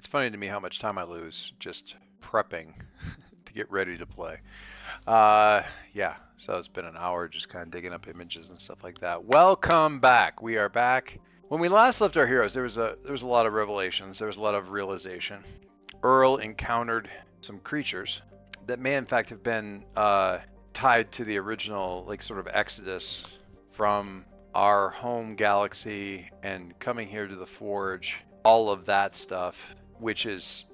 funny to me how much time I lose just prepping to get ready to play. Yeah, so it's been an hour just kind of digging up images and stuff like that. Welcome back. We are back. When we last left our heroes, there was a lot of revelations. There was a lot of realization. Earl encountered some creatures that may in fact have been tied to the original like sort of exodus from our home galaxy and coming here to the Forge, all of that stuff, which is,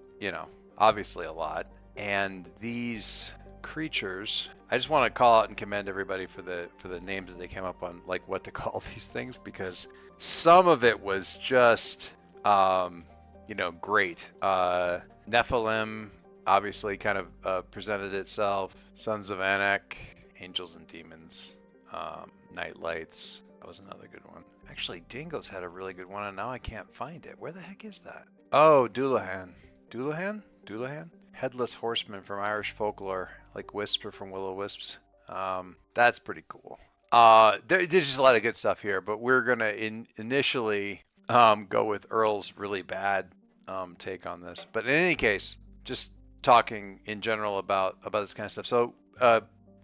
obviously a lot. And these creatures, I just want to call out and commend everybody for the names that they came up on, like what to call these things, because some of it was just great. Nephilim obviously kind of presented itself. Sons of Anak, Angels and Demons, Night Lights. That was another good one. Actually, Dingo's had a really good one, and now I can't find it. Where the heck is that? Oh, Doulahan. Doulahan? Headless Horseman from Irish folklore, like Whisper from Will-O-Wisps. That's pretty cool. There's just a lot of good stuff here, but we're gonna initially go with Earl's really bad take on this. But in any case, just talking in general about this kind of stuff. So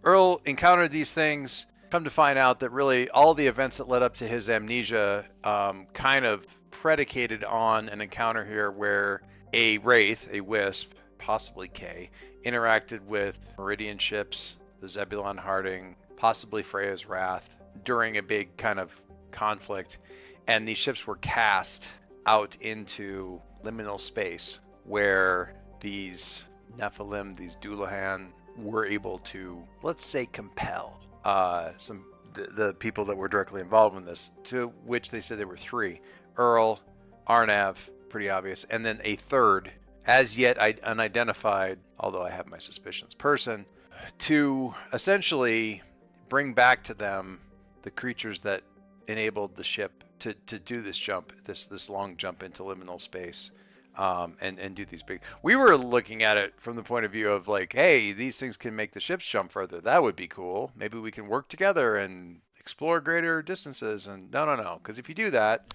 Earl encountered these things. Come to find out that really all the events that led up to his amnesia kind of predicated on an encounter here where a wraith, a wisp, possibly K, interacted with Meridian ships, the Zebulon Harding, possibly Freya's Wrath, during a big kind of conflict. And these ships were cast out into liminal space where these Nephilim, these Doulahan, were able to, let's say, compel the people that were directly involved in this, to which they said there were three: Earl, Arnav, pretty obvious, and then a third, as yet unidentified, although I have my suspicions, person, to essentially bring back to them the creatures that enabled the ship to do this jump, this long jump into liminal space. And do these big. We were looking at it from the point of view of like, hey, these things can make the ships jump further. That would be cool. Maybe we can work together and explore greater distances. And no, because if you do that,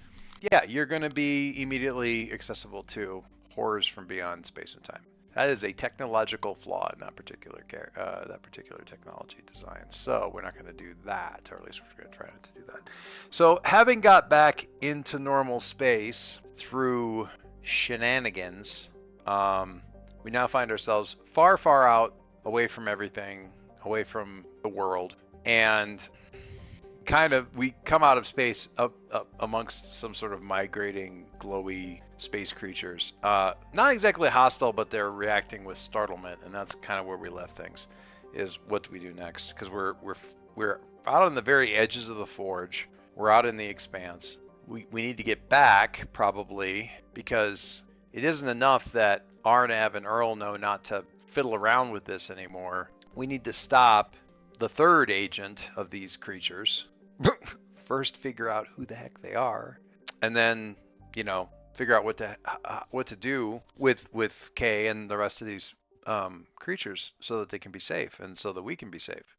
yeah, you're going to be immediately accessible to horrors from beyond space and time. That is a technological flaw in that particular technology design. So we're not going to do that, or at least we're going to try not to do that. So having got back into normal space through shenanigans, we now find ourselves far out, away from everything, away from the world, and we come out of space up amongst some sort of migrating glowy space creatures, not exactly hostile, but they're reacting with startlement, and that's kind of where we left things. Is what do we do next? Because we're out on the very edges of the Forge, we're out in the expanse. We need to get back, probably, because it isn't enough that Arnav and Earl know not to fiddle around with this anymore. We need to stop the third agent of these creatures. First, figure out who the heck they are, and then, figure out what to do with Kay and the rest of these creatures so that they can be safe and so that we can be safe.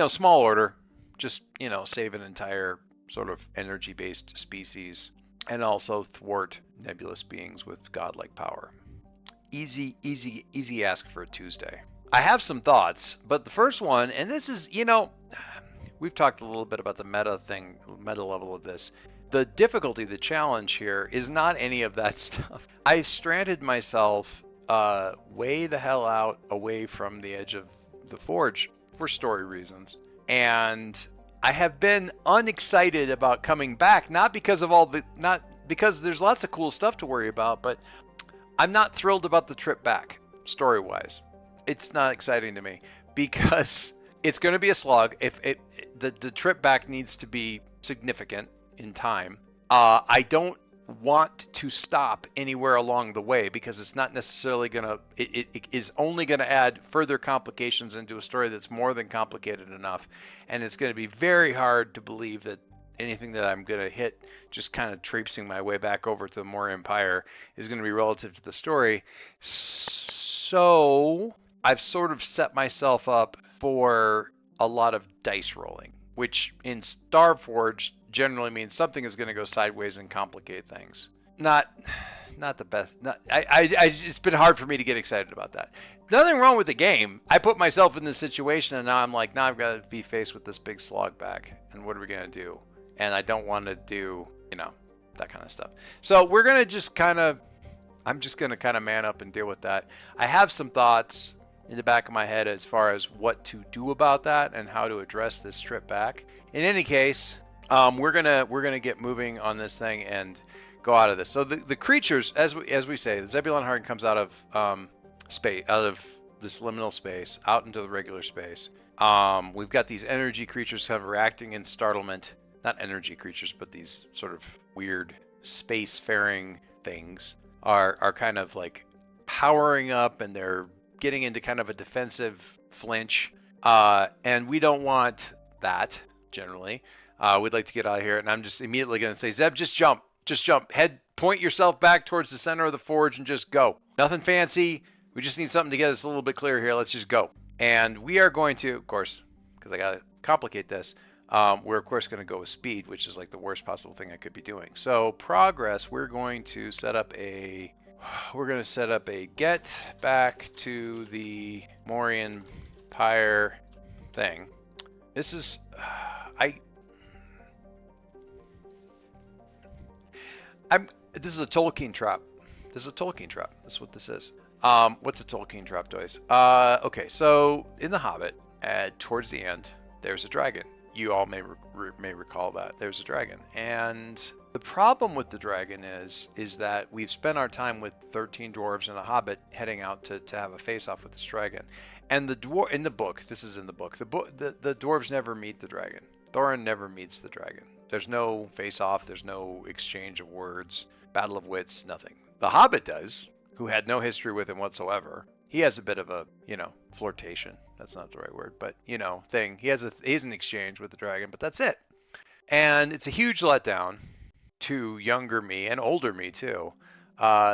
Small order, just, save an entire sort of energy-based species, and also thwart nebulous beings with godlike power. Easy ask for a Tuesday. I have some thoughts, but the first one, and this is, we've talked a little bit about the meta level of this. The difficulty, the challenge here is not any of that stuff. I've stranded myself way the hell out away from the edge of the Forge for story reasons, and I have been unexcited about coming back, not because there's lots of cool stuff to worry about, but I'm not thrilled about the trip back, story-wise. It's not exciting to me, because it's going to be a slog. If the trip back needs to be significant in time. I don't want to stop anywhere along the way, because it's not necessarily it is only going to add further complications into a story that's more than complicated enough, and it's going to be very hard to believe that anything that I'm going to hit just kind of traipsing my way back over to the Morien Pyre is going to be relative to the story. So I've sort of set myself up for a lot of dice rolling, which in Starforged generally means something is going to go sideways and complicate things. not not the best. Not, it's been hard for me to get excited about that. Nothing wrong with the game. I put myself in this situation, and now I'm like, now I've got to be faced with this big slog back, and what are we gonna do? And I don't want to do, that kind of stuff. So we're gonna just kind of, I'm just gonna kind of man up and deal with that. I have some thoughts in the back of my head as far as what to do about that and how to address this trip back. In any case, we're gonna get moving on this thing and go out of this. So the creatures, as we say, the Zebulon Heart comes out of space, out of this liminal space, out into the regular space. We've got these energy creatures kind of reacting in startlement. Not energy creatures, but these sort of weird space-faring things are kind of like powering up, and they're getting into kind of a defensive flinch. And we don't want that generally. We'd like to get out of here, and I'm just immediately going to say, Zeb, just jump. Just jump. Point yourself back towards the center of the forge and just go. Nothing fancy. We just need something to get us a little bit clearer here. Let's just go. And we are going to, of course, because I got to complicate this, we're of course going to go with speed, which is like the worst possible thing I could be doing. So progress, we're going to set up a get back to the Morien Pyre thing. This is, this is a Tolkien trap. This is a Tolkien trap. That's what this is. What's a Tolkien trap, Doyce? Okay, so in The Hobbit, towards the end, there's a dragon. You all may recall that. There's a dragon. And the problem with the dragon is that we've spent our time with 13 dwarves and a hobbit heading out to have a face-off with this dragon. And in the book, this is in the book, the dwarves never meet the dragon. Thorin never meets the dragon. There's no face-off, there's no exchange of words, battle of wits, nothing. The Hobbit does, who had no history with him whatsoever. He has a bit of a, flirtation. That's not the right word, but, thing. He has an exchange with the dragon, but that's it. And it's a huge letdown to younger me and older me too,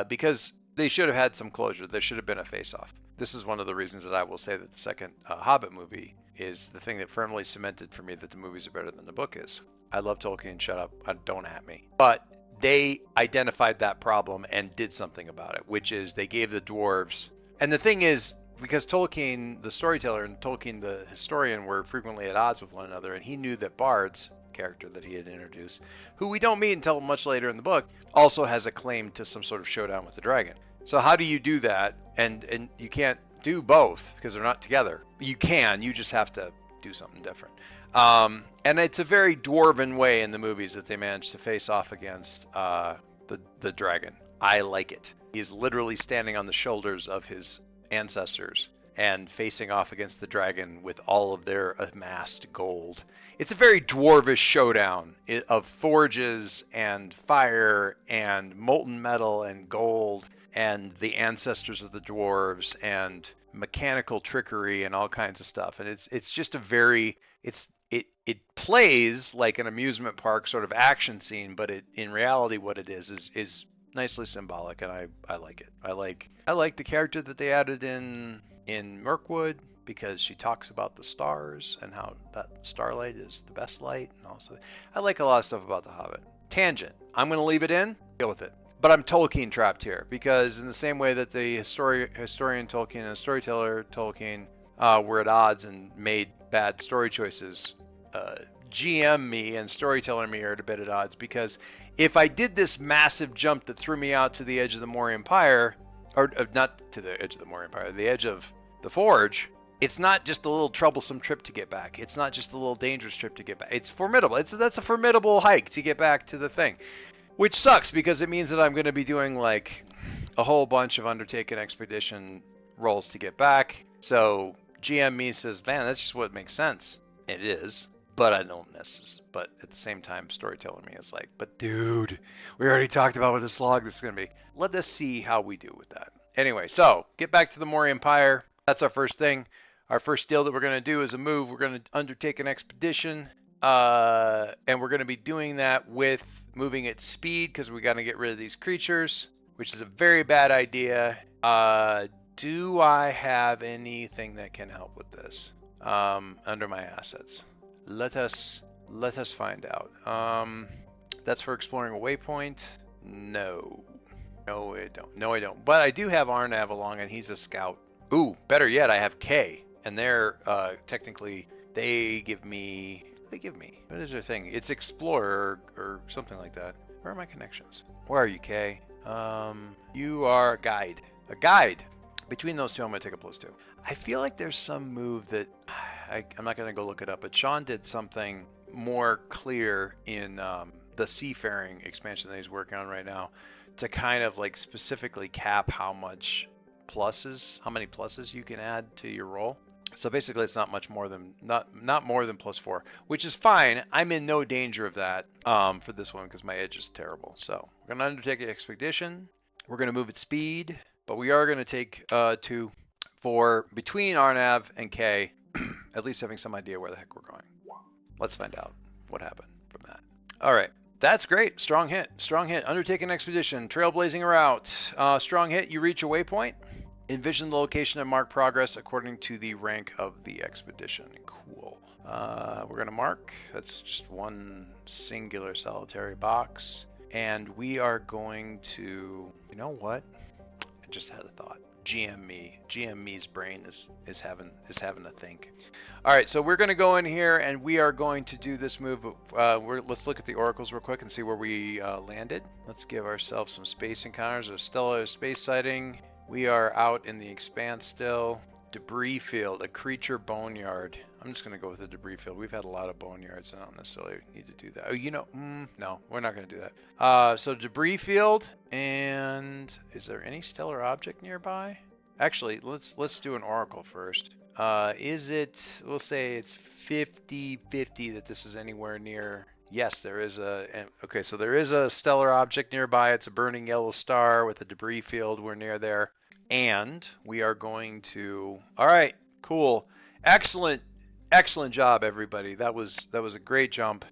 because they should have had some closure. There should have been a face-off. This is one of the reasons that I will say that the second Hobbit movie is the thing that firmly cemented for me that the movies are better than the book is. I love Tolkien, shut up, don't at me. But they identified that problem and did something about it, which is they gave the dwarves, and the thing is, because Tolkien, the storyteller, and Tolkien, the historian, were frequently at odds with one another, and he knew that Bard's character that he had introduced, who we don't meet until much later in the book, also has a claim to some sort of showdown with the dragon. So how do you do that? And you can't do both because they're not together. You can, you just have to do something different. And it's a very dwarven way in the movies that they manage to face off against the dragon. I like it. He's literally standing on the shoulders of his ancestors and facing off against the dragon with all of their amassed gold. It's a very dwarvish showdown of forges and fire and molten metal and gold and the ancestors of the dwarves and mechanical trickery and all kinds of stuff. And it's just a very, it plays like an amusement park sort of action scene, but in reality what it is nicely symbolic, and I like it. I like the character that they added in Mirkwood, because she talks about the stars and how that starlight is the best light, and also I like a lot of stuff about The Hobbit. Tangent. I'm going to leave it in. Deal with it. But I'm Tolkien trapped here, because in the same way that the historian Tolkien and the storyteller Tolkien were at odds and made bad story choices, GM me and storyteller me are a bit at odds, because if I did this massive jump that threw me out to the edge of the Morien Pyre, or not to the edge of the Morien Pyre, the edge of the forge, it's not just a little troublesome trip to get back. It's not just a little dangerous trip to get back. It's formidable. That's a formidable hike to get back to the thing, which sucks because it means that I'm going to be doing like a whole bunch of undertaken expedition rolls to get back. So GM me says, man, that's just what makes sense. It is. But I don't necessarily. But at the same time, storytelling me is like, but dude, we already talked about what the slog this is going to be. Let us see how we do with that. Anyway, so get back to the Morien Pyre. That's our first thing. Our first deal that we're going to do is a move. We're going to undertake an expedition. And we're going to be doing that with moving at speed because we got to get rid of these creatures, which is a very bad idea. Do I have anything that can help with this under my assets? Let us find out. That's for exploring a waypoint. No. No, I don't. No, I don't. But I do have Arnav along, and he's a scout. Ooh, better yet, I have K, and they're technically they give me. What is their thing? It's Explorer or something like that. Where are my connections? Where are you, K? You are a guide. A guide. Between those two, I'm gonna take a +2. I feel like there's some move that I'm not gonna go look it up, but Sean did something more clear in the seafaring expansion that he's working on right now to kind of like specifically cap how many pluses you can add to your roll. So basically it's not much more than not more than +4, which is fine. I'm in no danger of that for this one because my edge is terrible. So we're gonna undertake an expedition. We're gonna move at speed, but we are gonna take 2 for between Arnav and K, at least having some idea where the heck we're going. Let's find out what happened from that. All right. That's great. Strong hit. Strong hit. Undertake an expedition. Trailblazing a route. Strong hit. You reach a waypoint. Envision the location and mark progress according to the rank of the expedition. Cool. We're going to mark. That's just one singular solitary box. And we are going to... You know what? I just had a thought. GM me's brain is having a think. All right, so we're going to go in here and we are going to do this move. Let's look at the oracles real quick and see where we landed. Let's give ourselves some space encounters. A stellar space sighting. We are out in the expanse still. Debris field, a creature boneyard. I'm just going to go with the debris field. We've had a lot of boneyards. I don't necessarily need to do that. Oh, no, we're not going to do that. So debris field, and is there any stellar object nearby? Actually, let's do an oracle first. Is it, we'll say it's 50-50 that this is anywhere near. Yes, there is okay, so there is a stellar object nearby. It's a burning yellow star with a debris field. We're near there. And we are going to, all right, cool. Excellent job, everybody. That was a great jump.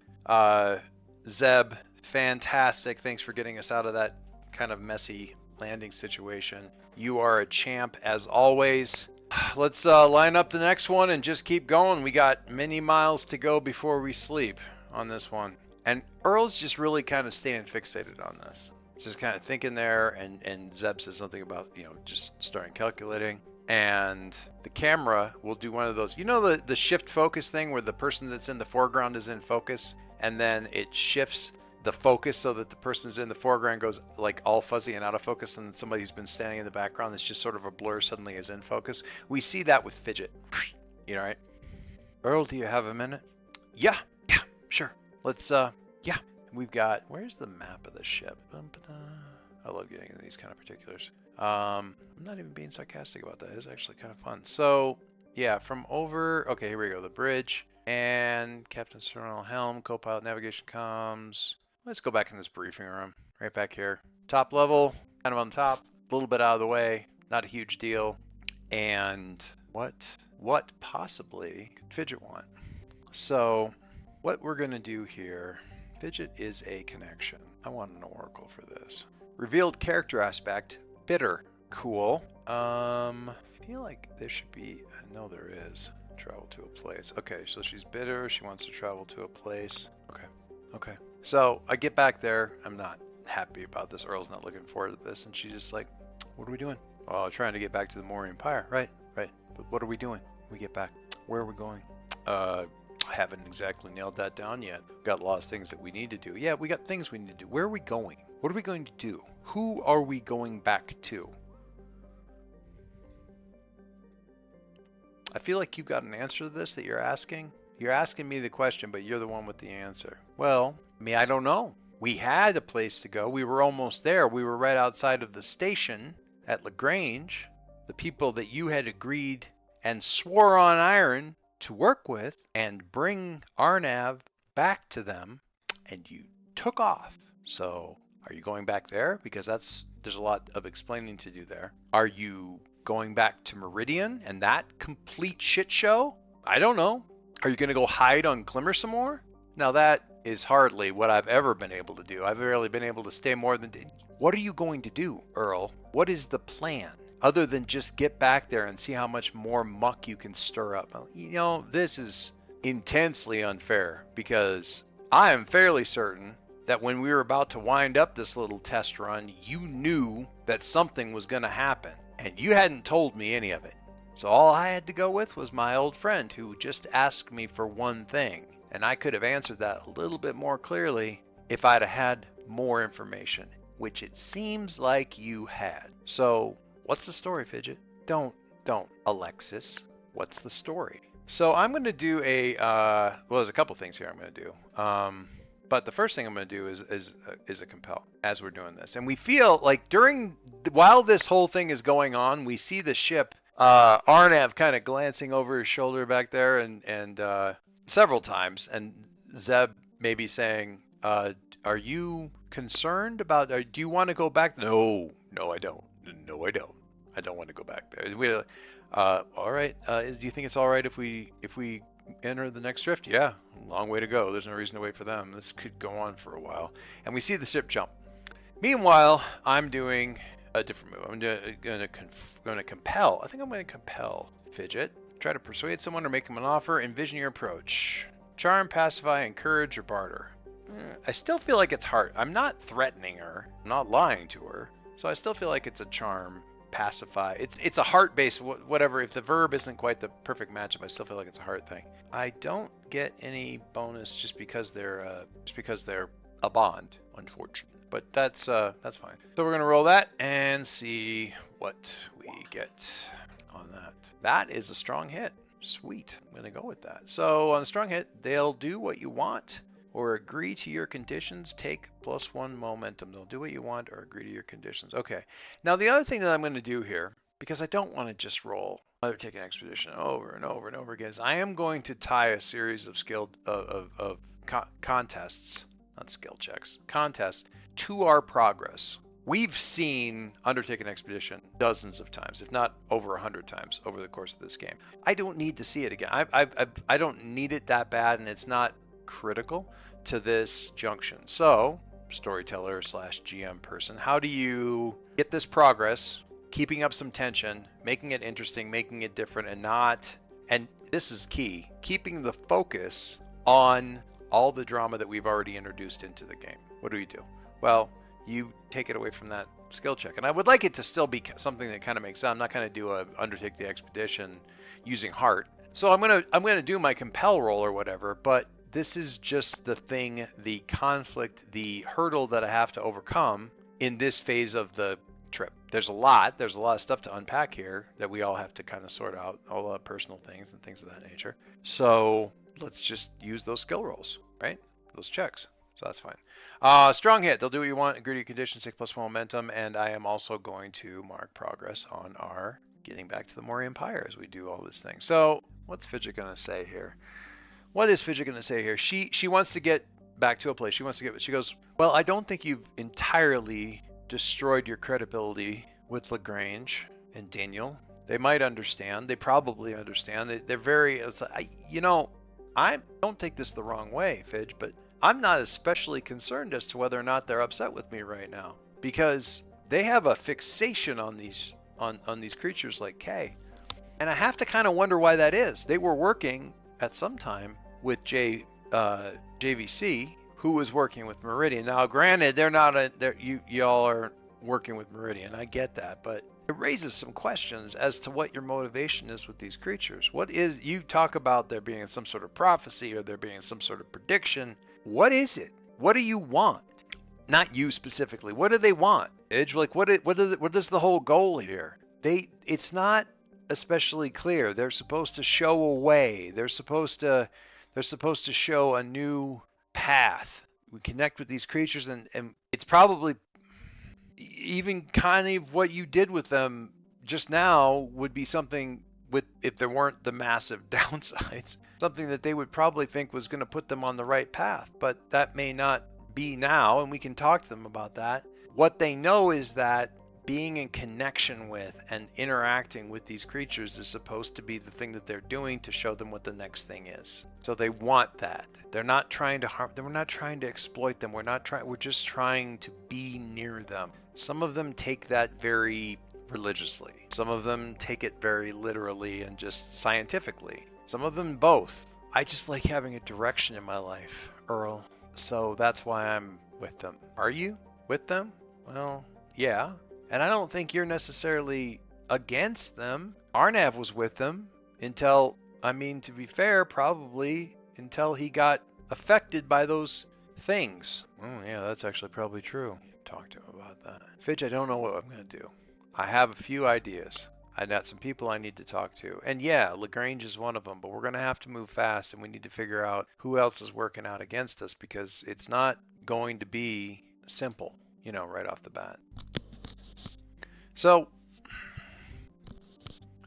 Zeb, fantastic. Thanks for getting us out of that kind of messy landing situation. You are a champ as always. Let's line up the next one and just keep going. We got many miles to go before we sleep on this one. And Earl's just really kind of staying fixated on this. Just kind of thinking there, and Zeb says something about, just starting calculating. And the camera will do one of those, the shift focus thing where the person that's in the foreground is in focus, and then it shifts the focus so that the person that's in the foreground goes like all fuzzy and out of focus, and somebody who's been standing in the background that's just sort of a blur suddenly is in focus. We see that with Fidget, right? Earl, do you have a minute? Yeah, sure. Let's, yeah. We've got, where's the map of the ship? I love getting into these kind of particulars. I'm not even being sarcastic about that. It's actually kind of fun. So, yeah, from over, okay, here we go. The bridge and Captain Cernal Helm, co-pilot navigation comms. Let's go back in this briefing room, right back here. Top level, kind of on top, a little bit out of the way, not a huge deal. And what possibly could Fidget want? So, what we're going to do here, Fidget is a connection. I want an oracle for this. Revealed character aspect, bitter, cool. Feel like there should be, no there is, travel to a place. Okay, so she's bitter, she wants to travel to a place. Okay. So I get back there, I'm not happy about this, Earl's not looking forward to this, and she's just like, what are we doing? Oh, trying to get back to the Morien Pyre, right. But what are we doing when we get back? Where are we going? Haven't exactly nailed that down yet. Got a lot of things that we need to do. Yeah, we got things we need to do. Where are we going? What are we going to do? Who are we going back to? I feel like you've got an answer to this that you're asking. You're asking me the question, but you're the one with the answer. Well, I don't know. We had a place to go. We were almost there. We were right outside of the station at LaGrange. The people that you had agreed and swore on iron to work with and bring Arnav back to them, and you took off. So are you going back there? Because there's a lot of explaining to do there. Are you going back to Meridian and that complete shit show? I don't know. Are you going to go hide on Glimmer some more? Now that is hardly what I've ever been able to do. I've rarely been able to stay more than... What are you going to do, Earl? What is the plan? Other than just get back there and see how much more muck you can stir up. This is intensely unfair because I am fairly certain that when we were about to wind up this little test run, you knew that something was going to happen, and you hadn't told me any of it. So all I had to go with was my old friend who just asked me for one thing, and I could have answered that a little bit more clearly if I'd have had more information, which it seems like you had. So what's the story, Fidget? Don't, Alexis. What's the story? So I'm going to do well, there's a couple things here I'm going to do. But the first thing I'm going to do is a compel as we're doing this. And we feel like while this whole thing is going on, we see the ship, Arnav kind of glancing over his shoulder back there and several times. And Zeb maybe saying, are you concerned about, do you want to go back? No, I don't. No, I don't. I don't want to go back there. All right. Do you think it's all right if we enter the next drift? Yeah, long way to go. There's no reason to wait for them. This could go on for a while. And we see the ship jump. Meanwhile, I'm doing a different move. I'm going to compel. I think I'm going to compel Fidget. Try to persuade someone or make them an offer. Envision your approach. Charm, pacify, encourage, or barter. I still feel like it's hard. I'm not threatening her. I'm not lying to her. So I still feel like it's a charm, pacify. It's a heart-based whatever. If the verb isn't quite the perfect matchup, I still feel like it's a heart thing. I don't get any bonus just because they're a bond, unfortunately. But that's fine. So we're gonna roll that and see what we get on that. That is a strong hit. Sweet. I'm gonna go with that. So on a strong hit, they'll do what you want or agree to your conditions. Take +1 momentum. They'll do what you want or agree to your conditions. Okay. Now the other thing that I'm going to do here, because I don't want to just roll Undertaking Expedition over and over and over again, is I am going to tie a series of contests, not skill checks, contests to our progress. We've seen Undertaking Expedition dozens of times, if not over 100 times over the course of this game. I don't need to see it again. I don't need it that bad, and it's not critical to this junction. So, storyteller / GM person, how do you get this progress, keeping up some tension, making it interesting, making it different, and this is key, keeping the focus on all the drama that we've already introduced into the game? What do? Well, you take it away from that skill check. And I would like it to still be something that kind of makes sense. I'm not going to do a Undertake the Expedition using heart. So I'm going to do my compel roll or whatever, but this is just the thing, the conflict, the hurdle that I have to overcome in this phase of the trip. There's a lot of stuff to unpack here that we all have to kind of sort out, all the personal things and things of that nature. So let's just use those skill rolls, right? Those checks. So that's fine. Strong hit. They'll do what you want. Agree to your conditions. Take +1 momentum. And I am also going to mark progress on our getting back to the Morien Pyre as we do all this thing. So what's Fidget going to say here? What is Fidget going to say here? She wants to get back to a place. She goes, well, I don't think you've entirely destroyed your credibility with Lagrange and Daniel. They might understand. They probably understand. They're very, I don't take this the wrong way, Fidge, but I'm not especially concerned as to whether or not they're upset with me right now, because they have a fixation on these creatures like K. And I have to kind of wonder why that is. They were working at some time with JVC, who was working with Meridian. Now, granted, y'all are working with Meridian. I get that, but it raises some questions as to what your motivation is with these creatures. You talk about there being some sort of prophecy or there being some sort of prediction. What is it? What do you want? Not you specifically. What do they want? Edge, like what is the whole goal here? It's not especially clear. They're supposed to show a way. They're supposed to show a new path. We connect with these creatures, and it's probably even kind of what you did with them just now would be something if there weren't the massive downsides, something that they would probably think was going to put them on the right path, but that may not be now, and we can talk to them about that. What they know is that being in connection with and interacting with these creatures is supposed to be the thing that they're doing to show them what the next thing is. So they want that. They're not trying to harm them. We're not trying to exploit them. We're just trying to be near them. Some of them take that very religiously. Some of them take it very literally and just scientifically. Some of them both. I just like having a direction in my life, Earl. So that's why I'm with them. Are you with them? Well, yeah. And I don't think you're necessarily against them. Arnav was with them until, I mean, to be fair, probably until he got affected by those things. Oh, yeah, that's actually probably true. Talk to him about that. Fidge, I don't know what I'm going to do. I have a few ideas. I got some people I need to talk to. And yeah, LaGrange is one of them, but we're going to have to move fast and we need to figure out who else is working out against us because it's not going to be simple, you know, right off the bat. So,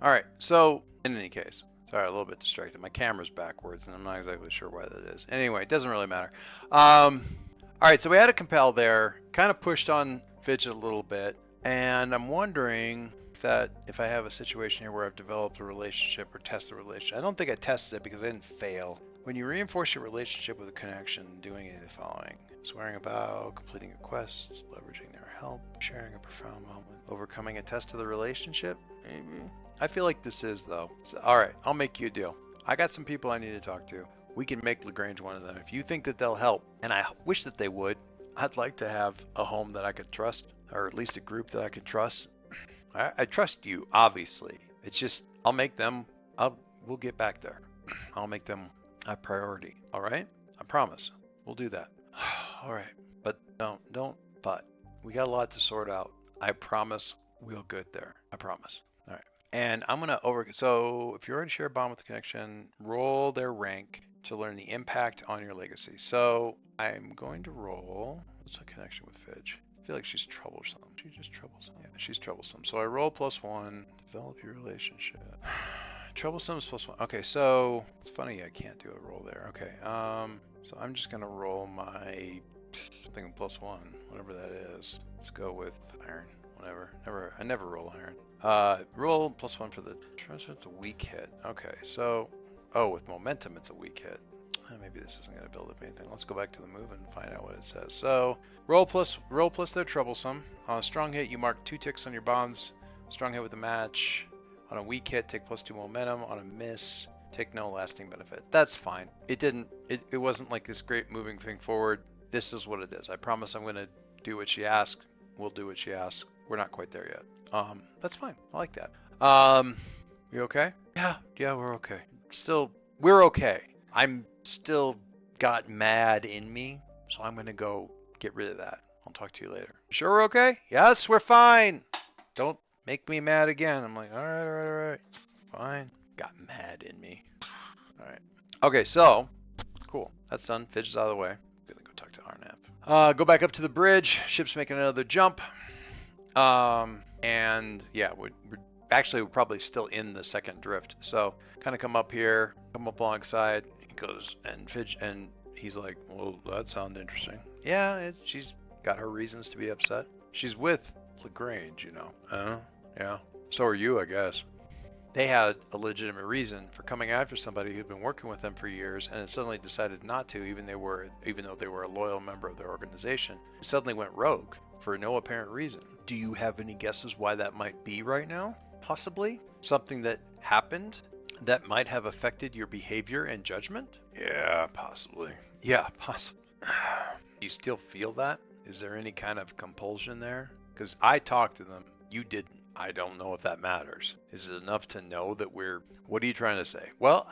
all right. So, in any case, sorry, a little bit distracted. My camera's backwards and I'm not exactly sure why that is. Anyway, it doesn't really matter. All right. So we had a compel there, kind of pushed on Fidget a little bit. And I'm wondering that if I have a situation here where I've developed a relationship or tested a relationship. I don't think I tested it because I didn't fail. When you reinforce your relationship with a connection, doing any of the following: swearing a vow, completing a quest, leveraging their help, sharing a profound moment, overcoming a test of the relationship. Maybe. I feel like this is though. So, all right, I'll make you a deal. I got some people I need to talk to. We can make LaGrange one of them. If you think that they'll help, and I wish that they would, I'd like to have a home that I could trust, or at least a group that I could trust. I trust you, obviously. It's just, I'll make them, we'll get back there. I'll make them a priority, all right? I promise. We'll do that. All right, but but we got a lot to sort out. I promise we'll get there. I promise. All right. And I'm gonna so if you already share a bond with the connection, roll their rank to learn the impact on your legacy. So I'm going to roll, what's a connection with Fidge? I feel like she's troublesome. She's just troublesome. Yeah, she's troublesome. So I roll +1, develop your relationship. Troublesome is +1. Okay, so it's funny I can't do a roll there. Okay, so I'm just gonna roll my something +1, whatever that is. Let's go with iron. Whatever. I never roll iron. Roll +1 for the treasure. It's a weak hit. Okay, so with momentum it's a weak hit. Maybe this isn't going to build up anything. Let's go back to the move and find out what it says. So roll plus they're troublesome. On a strong hit, you mark 2 ticks on your bonds. Strong hit with a match. On a weak hit, take +2 momentum. On a miss, take no lasting benefit. That's fine. It wasn't like this great moving thing forward. This is what it is. I promise I'm going to do what she asks. We'll do what she asks. We're not quite there yet. That's fine. I like that. You okay? Yeah, we're okay. We're okay. I'm still got mad in me, so I'm gonna go get rid of that. I'll talk to you later. Sure we're okay? Yes, we're fine. Don't make me mad again. I'm like, all right. Fine. Got mad in me. All right. Okay, so, cool. That's done. Fidge is out of the way. I'm gonna go talk to Arnab. Go back up to the bridge. Ship's making another jump. And yeah, we're probably still in the second drift. So kind of come up here, come up alongside. He goes and Fidge, and he's like, well, that sounds interesting. Yeah, she's got her reasons to be upset. She's with LaGrange, you know. Yeah. So are you, I guess. They had a legitimate reason for coming after somebody who'd been working with them for years and suddenly decided not to, even though they were a loyal member of their organization. Who suddenly went rogue for no apparent reason. Do you have any guesses why that might be right now? Possibly something that happened that might have affected your behavior and judgment? Yeah, possibly. Yeah, possibly. Do you still feel that? Is there any kind of compulsion there? Because I talked to them. You didn't. I don't know if that matters. Is it enough to know that what are you trying to say? Well,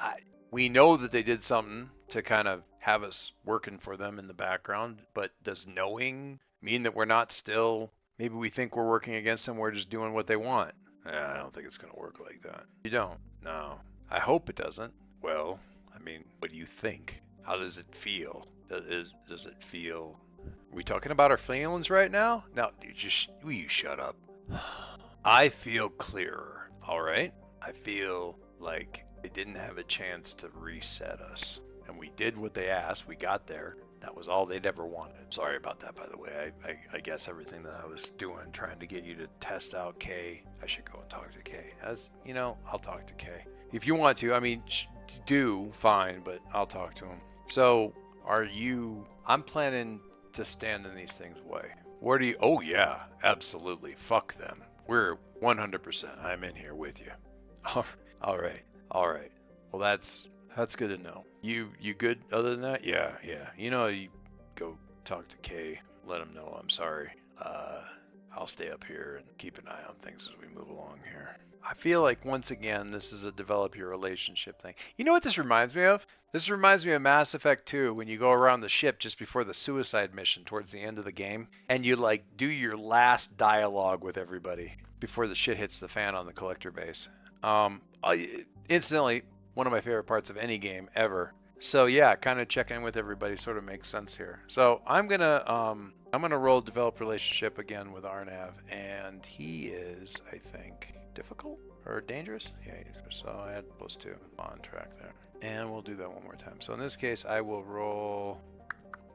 we know that they did something to kind of have us working for them in the background, but does knowing mean that we're not still, maybe we think we're working against them, we're just doing what they want? I don't think it's going to work like that. You don't? No. I hope it doesn't. Well, I mean, what do you think? How does it feel? Does it feel... Are we talking about our feelings right now? No, dude, will you shut up? I feel clearer, all right? I feel like they didn't have a chance to reset us. And we did what they asked. We got there. That was all they'd ever wanted. Sorry about that, by the way. I guess everything that I was doing, trying to get you to test out Kay, I should go and talk to Kay. I'll talk to Kay. If you want to, I mean, fine, but I'll talk to him. So, I'm planning to stand in these things' way. Oh yeah, absolutely. Fuck them. We're 100%. I'm in here with you. All right. Well, that's good to know. You good other than that? Yeah. You go talk to Kay. let him know I'm sorry. I'll stay up here and keep an eye on things as we move along here. I feel like, once again, this is a develop your relationship thing. You know what this reminds me of? This reminds me of Mass Effect 2 when you go around the ship just before the suicide mission towards the end of the game and you like do your last dialogue with everybody before the shit hits the fan on the collector base. Instantly, one of my favorite parts of any game ever. So yeah, kind of checking in with everybody sort of makes sense here. So I'm gonna roll develop relationship again with Arnav, and he is, I think, difficult or dangerous. Yeah, so I had +2 on track there, and we'll do that one more time. So in this case, I will roll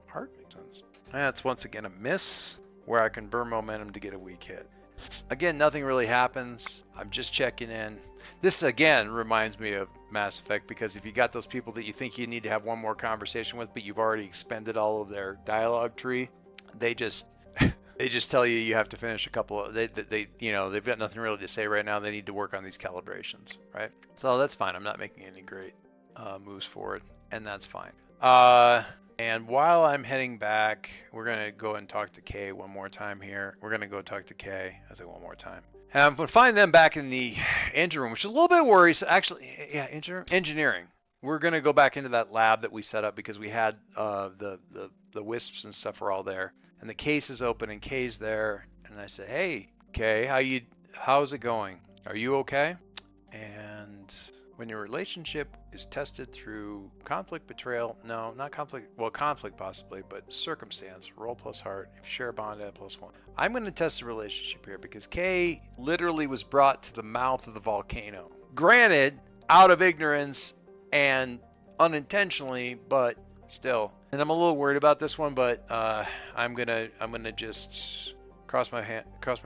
heart. Makes sense. That's once again a miss, where I can burn momentum to get a weak hit. Again, nothing really happens. I'm just checking in. This again reminds me of Mass Effect, because if you got those people that you think you need to have one more conversation with, but you've already expended all of their dialogue tree, they just tell you you have to finish a couple of they you know, they've got nothing really to say right now. They need to work on these calibrations, right? So that's fine. I'm not making any great moves forward, and that's fine. And while I'm heading back, we're gonna go and talk to Kay one more time here. We're gonna go talk to Kay. I say one more time. And I'm gonna find them back in the engine room, which is a little bit worrisome. Actually, yeah, engineering. We're gonna go back into that lab that we set up because we had the wisps and stuff were all there, and the case is open and Kay's there. And I said, "Hey, Kay, how's it going? Are you okay?" And when your relationship is tested through conflict, betrayal, no, not conflict, well, conflict possibly, but circumstance, roll plus heart, if you share a bond, add +1. I'm going to test the relationship here because Kay literally was brought to the mouth of the volcano. Granted, out of ignorance and unintentionally, but still. And I'm a little worried about this one, but I'm gonna just cross my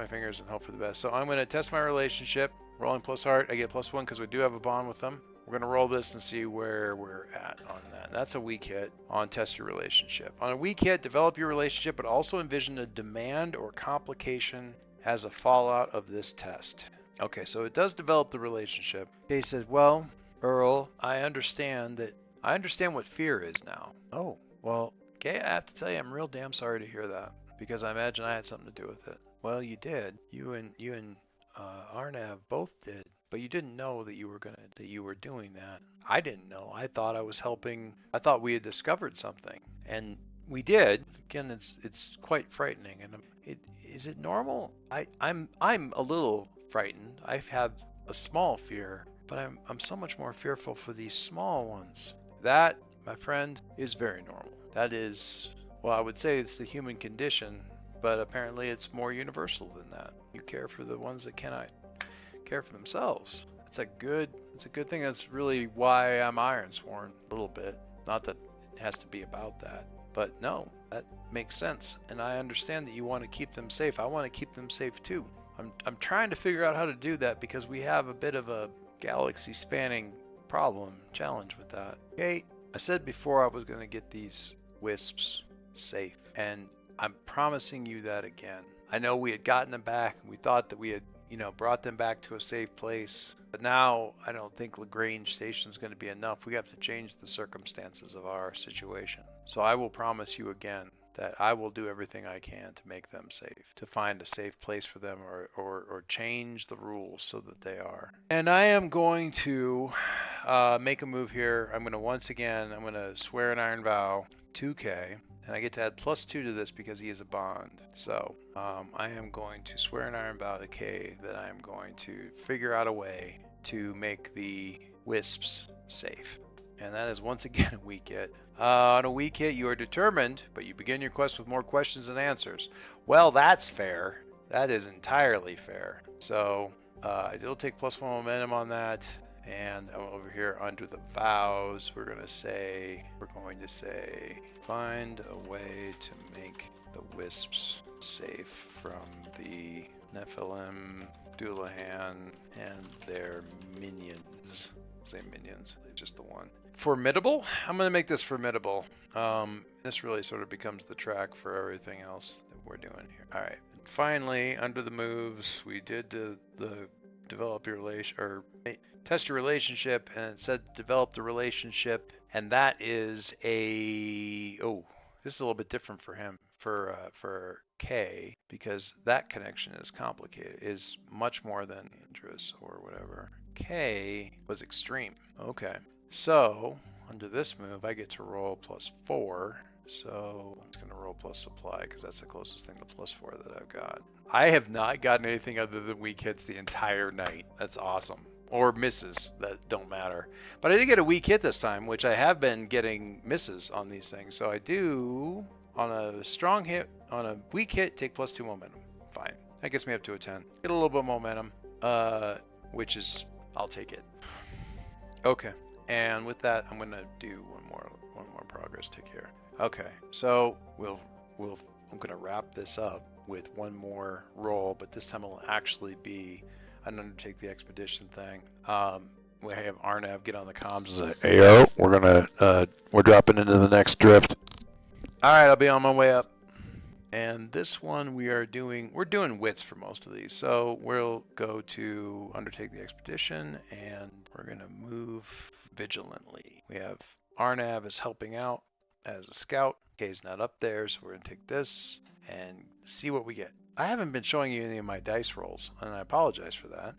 fingers and hope for the best. So I'm gonna test my relationship. Rolling plus heart, I get +1 because we do have a bond with them. We're going to roll this and see where we're at on that. That's a weak hit on test your relationship. On a weak hit, develop your relationship, but also envision a demand or complication as a fallout of this test. Okay, so it does develop the relationship. He says, well, Earl, I understand what fear is now. Oh, well, okay, I have to tell you, I'm real damn sorry to hear that, because I imagine I had something to do with it. Well, you did. You and Arnav both did, but you didn't know that you were doing that. I didn't know. I thought I was helping. I thought we had discovered something, and we did. Again, it's quite frightening. And is it normal? I'm a little frightened. I have a small fear, but I'm so much more fearful for these small ones. That, my friend, is very normal. That is, well, I would say it's the human condition, but apparently it's more universal than that. You care for the ones that cannot care for themselves. It's a good thing. That's really why I'm Ironsworn a little bit. Not that it has to be about that, but no, that makes sense. And I understand that you want to keep them safe. I want to keep them safe too. I'm trying to figure out how to do that because we have a bit of a galaxy spanning challenge with that. Okay, I said before I was going to get these wisps safe, and I'm promising you that again. I know we had gotten them back. We thought that we had, brought them back to a safe place. But now I don't think Lagrange Station is going to be enough. We have to change the circumstances of our situation. So I will promise you again that I will do everything I can to make them safe, to find a safe place for them or change the rules so that they are. And I am going to make a move here. I'm going to swear an iron vow, 2K. And I get to add +2 to this because he is a bond. So I am going to swear an iron vow to K that I am going to figure out a way to make the wisps safe. And that is once again a weak hit. On a weak hit, you are determined, but you begin your quest with more questions than answers. Well, that's fair. That is entirely fair. So it'll take +1 momentum on that. And over here under the vows, we're going to say, find a way to make the wisps safe from the Nephilim, Doulahan, and their minions. Say minions, just the one. Formidable? I'm going to make this formidable. This really sort of becomes the track for everything else that we're doing here. All right. Finally, under the moves, we did the develop your relation, or test your relationship, and it said develop the relationship, and that is this is a little bit different for him. for K, because that connection is complicated, is much more than dangerous or whatever. K was extreme. Okay, so under this move, I get to roll +4. So I'm just going to roll plus supply because that's the closest thing to +4 that I've got. I have not gotten anything other than weak hits the entire night. That's awesome. Or misses that don't matter. But I did get a weak hit this time, which I have been getting misses on these things. So I do, on a strong hit, on a weak hit, take +2 momentum. Fine. That gets me up to a 10. Get a little bit of momentum, which is, I'll take it. Okay. And with that, I'm going to do one more progress tick here. Okay, so I'm gonna wrap this up with one more roll, but this time it'll actually be an undertake the expedition thing. We have Arnav get on the comms and say, "Hey, we're dropping into the next drift." All right, I'll be on my way up. And this one we're doing wits for most of these, so we'll go to undertake the expedition, and we're gonna move vigilantly. We have Arnav is helping out as a scout. K's not up there, so we're gonna take this and see what we get. I haven't been showing you any of my dice rolls, and I apologize for that.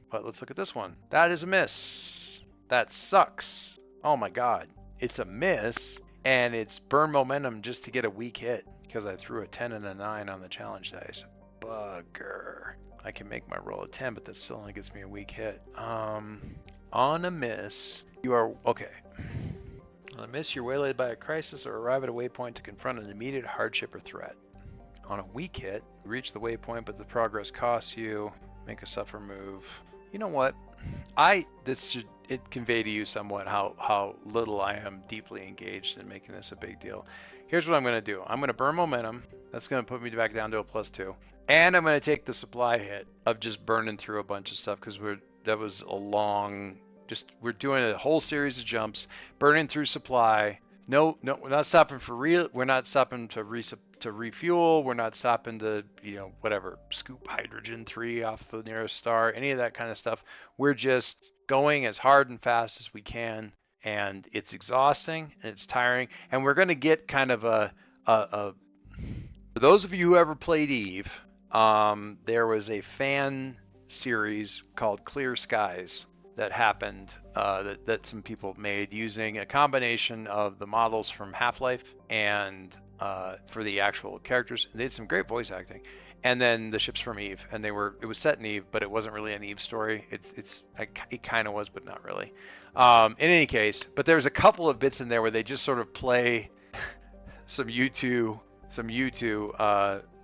But let's look at this one. That is a miss. That sucks. Oh my god. It's a miss, and it's burn momentum just to get a weak hit because I threw a 10 and a 9 on the challenge dice. Bugger. I can make my roll a 10, but that still only gets me a weak hit. On a miss, you are okay. On a miss, you're waylaid by a crisis or arrive at a waypoint to confront an immediate hardship or threat. On a weak hit, you reach the waypoint, but the progress costs you. Make a suffer move. You know what? This should convey to you somewhat how little I am deeply engaged in making this a big deal. Here's what I'm going to do. I'm going to burn momentum. That's going to put me back down to a +2. And I'm going to take the supply hit of just burning through a bunch of stuff because that was a long... we're doing a whole series of jumps, burning through supply. No, we're not stopping for real. We're not stopping to refuel. We're not stopping to, whatever, scoop hydrogen 3 off the nearest star, any of that kind of stuff. We're just going as hard and fast as we can, and it's exhausting and it's tiring. And we're going to get kind of for those of you who ever played Eve, there was a fan series called Clear Skies that happened that some people made using a combination of the models from Half-Life and for the actual characters. They did some great voice acting, and then the ships from Eve, and it was set in Eve, but it wasn't really an Eve story. It kind of was, but not really. In any case, but there's a couple of bits in there where they just sort of play some U2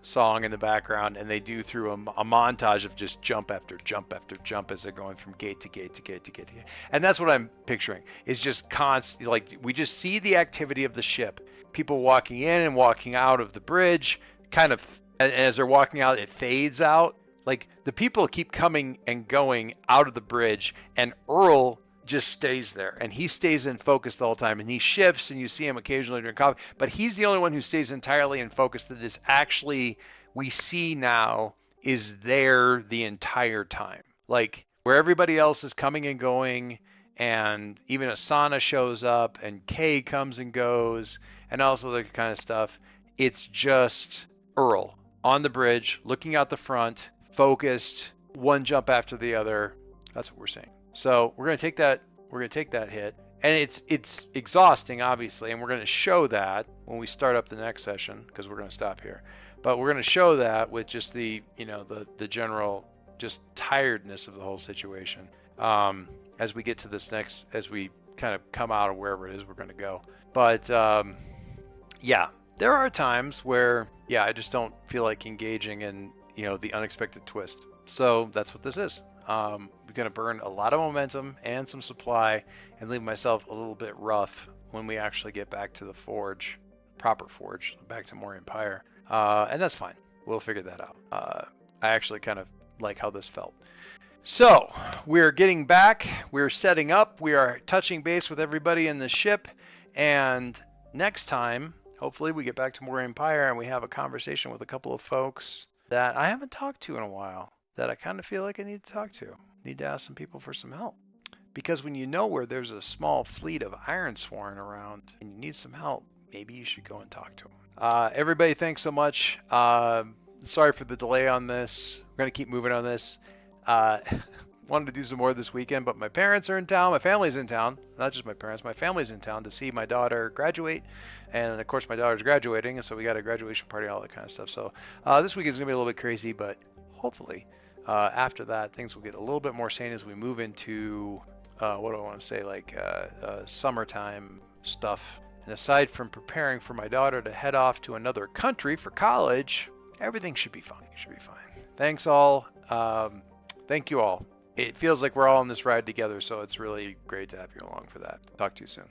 song in the background, and they do through a montage of just jump after jump after jump as they're going from gate to gate to gate to gate to gate. And that's what I'm picturing, is just constant, like we just see the activity of the ship, people walking in and walking out of the bridge, kind of, and as they're walking out, it fades out. Like the people keep coming and going out of the bridge, and Earl just stays there, and he stays in focus the whole time, and he shifts, and you see him occasionally during coffee, but he's the only one who stays entirely in focus, that is actually, we see now, is there the entire time. Like where everybody else is coming and going, and even Asana shows up, and Kay comes and goes, and all this other kind of stuff, it's just Earl on the bridge, looking out the front, focused, one jump after the other. That's what we're seeing. So we're going to take that hit, and it's exhausting, obviously, and we're going to show that when we start up the next session, because we're going to stop here. But we're going to show that with just the general just tiredness of the whole situation as we get to this next, as we kind of come out of wherever it is we're going to go. But yeah, there are times where I just don't feel like engaging in the unexpected twist. So that's what this is. I'm going to burn a lot of momentum and some supply and leave myself a little bit rough when we actually get back to the proper forge, back to Morien Pyre. And that's fine. We'll figure that out. I actually kind of like how this felt. So we're getting back. We're setting up. We are touching base with everybody in the ship. And next time, hopefully we get back to Morien Pyre and we have a conversation with a couple of folks that I haven't talked to in a while, that I kind of feel like I need to talk to. Need to ask some people for some help. Because when you know where there's a small fleet of Ironsworn around and you need some help, maybe you should go and talk to him. Everybody, thanks so much. Sorry for the delay on this. We're going to keep moving on this. Wanted to do some more this weekend, but my parents are in town. My family's in town. Not just my parents. My family's in town to see my daughter graduate. And, of course, my daughter's graduating, and so we got a graduation party, all that kind of stuff. So this week is going to be a little bit crazy, but hopefully after that, things will get a little bit more sane as we move into, what do I want to say, like summertime stuff. And aside from preparing for my daughter to head off to another country for college, everything should be fine. It should be fine. Thanks all. Thank you all. It feels like we're all on this ride together, so it's really great to have you along for that. Talk to you soon.